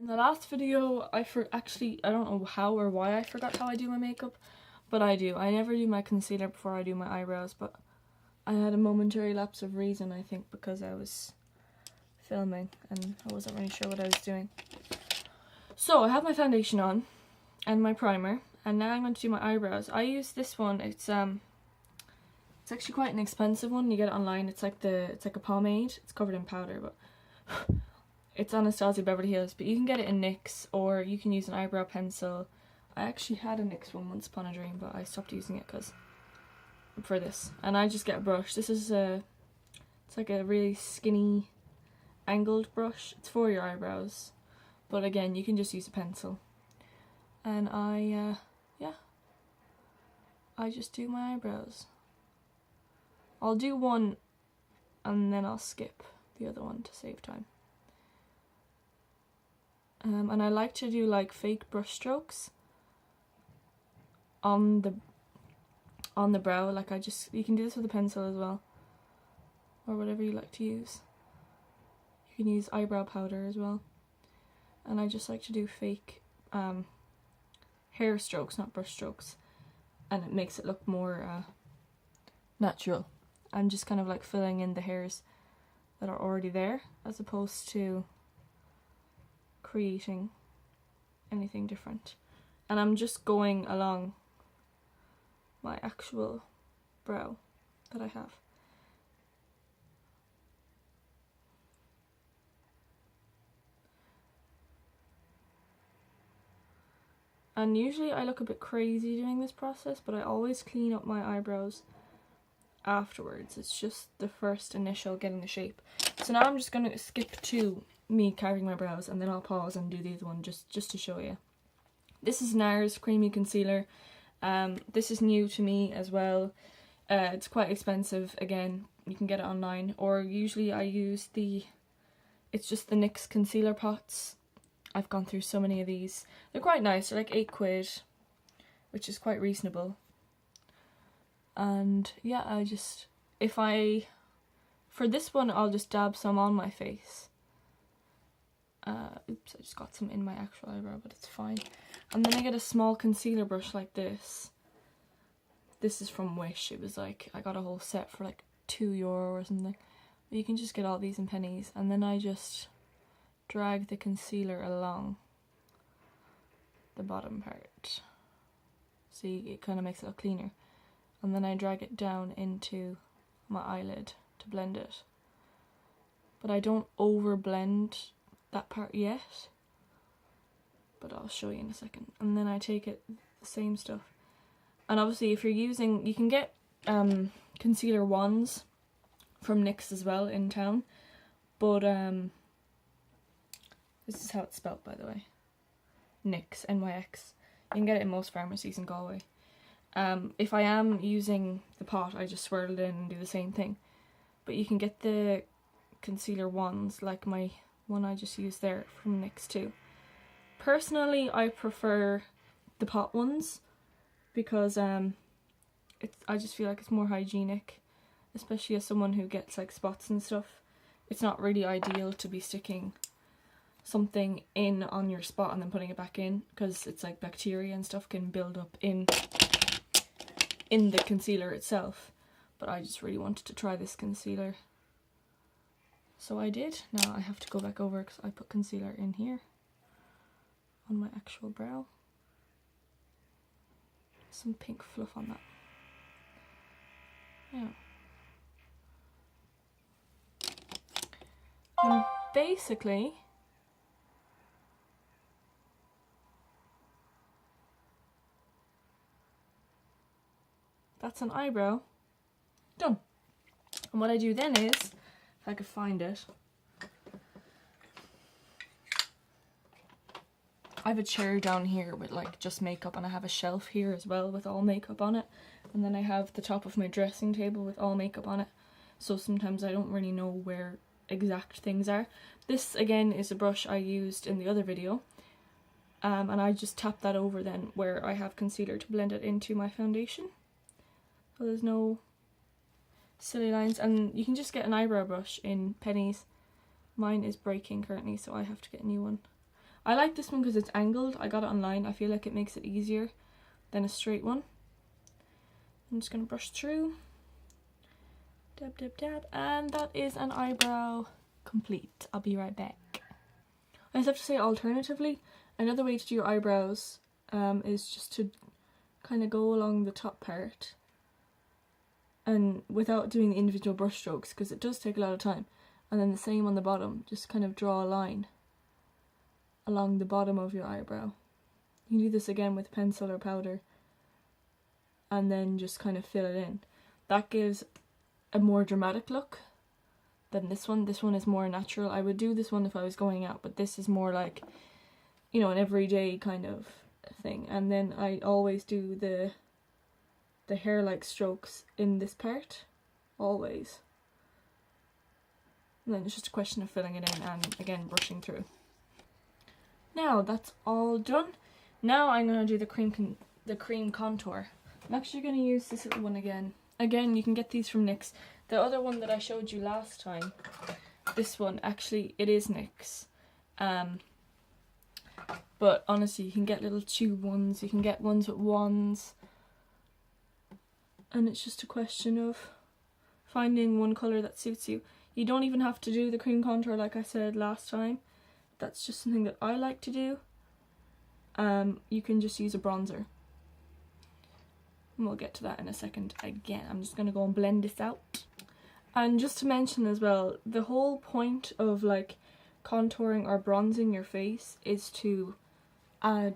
In the last video, I don't know how or why I forgot how I do my makeup, but I do. I never do my concealer before I do my eyebrows, but I had a momentary lapse of reason, I think, because I was filming and I wasn't really sure what I was doing. So I have my foundation on and my primer, and now I'm going to do my eyebrows. I use this one. It's actually quite an expensive one. You get it online. It's like a pomade. It's covered in powder, but it's Anastasia Beverly Hills, but you can get it in NYX, or you can use an eyebrow pencil. I actually had a NYX one once upon a dream, but I stopped using it for this. And I just get a brush. This is it's like a really skinny angled brush. It's for your eyebrows, but again, you can just use a pencil. And I just do my eyebrows. I'll do one and then I'll skip the other one to save time. And I like to do like fake brush strokes on the brow. Like you can do this with a pencil as well, or whatever you like to use. You can use eyebrow powder as well. And I just like to do fake hair strokes, not brush strokes, and it makes it look more natural. I'm just kind of like filling in the hairs that are already there, as opposed to creating anything different. And I'm just going along my actual brow that I have. And usually I look a bit crazy doing this process, but I always clean up my eyebrows afterwards. It's just the first initial getting the shape. So now I'm just going to skip to me carving my brows, and then I'll pause and do the other one just to show you. This is NARS Creamy Concealer. This is new to me as well. It's quite expensive. Again, you can get it online, or usually I use it's just the NYX concealer pots. I've gone through so many of these. They're quite nice. They're like £8, which is quite reasonable. And yeah, for this one, I'll just dab some on my face. Oops, I just got some in my actual eyebrow, but it's fine. And then I get a small concealer brush like this. This is from Wish. It was like, I got a whole set for like €2 or something. But you can just get all these in pennies. And then I just drag the concealer along the bottom part. See, it kind of makes it look cleaner. And then I drag it down into my eyelid to blend it. But I don't over blend that part yet, but I'll show you in a second. And then I take the same stuff, and obviously if you're using, you can get concealer wands from NYX as well in town, but this is how it's spelled, by the way. NYX, NYX. You can get it in most pharmacies in Galway. If I am using the pot, I just swirl it in and do the same thing. But you can get the concealer wands, like my one I just used there from NYX too. Personally, I prefer the pot ones because I just feel like it's more hygienic, especially as someone who gets like spots and stuff. It's not really ideal to be sticking something in on your spot and then putting it back in, because it's like bacteria and stuff can build up in the concealer itself. But I just really wanted to try this concealer, so I did. Now I have to go back over because I put concealer in here on my actual brow. Some pink fluff on that. Yeah. And basically that's an eyebrow done. And what I do then is, if I could find it, I have a chair down here with like just makeup, and I have a shelf here as well with all makeup on it, and then I have the top of my dressing table with all makeup on it, so sometimes I don't really know where exact things are. This again is a brush I used in the other video, and I just tap that over then where I have concealer to blend it into my foundation, so there's no silly lines. And you can just get an eyebrow brush in pennies. Mine is breaking currently, so I have to get a new one. I like this one because it's angled. I got it online. I feel like it makes it easier than a straight one. I'm just going to brush through. Dab, dab, dab. And that is an eyebrow complete. I'll be right back. I just have to say, alternatively, another way to do your eyebrows is just to kind of go along the top part and without doing the individual brush strokes, because it does take a lot of time. And then the same on the bottom, just kind of draw a line along the bottom of your eyebrow. You can do this again with pencil or powder and then just kind of fill it in. That gives a more dramatic look than this one. This one is more natural. I would do this one if I was going out, but this is more like, you know, an everyday kind of thing. And then I always do the hair-like strokes in this part, always. And then it's just a question of filling it in and again brushing through. Now that's all done. Now I'm going to do the cream contour. I'm actually going to use this little one again. Again, you can get these from NYX. The other one that I showed you last time, this one, actually it is NYX. But honestly, you can get little tube ones, you can get ones with wands. And it's just a question of finding one colour that suits you. You don't even have to do the cream contour like I said last time. That's just something that I like to do. You can just use a bronzer. And we'll get to that in a second again. I'm just going to go and blend this out. And just to mention as well, the whole point of like contouring or bronzing your face is to add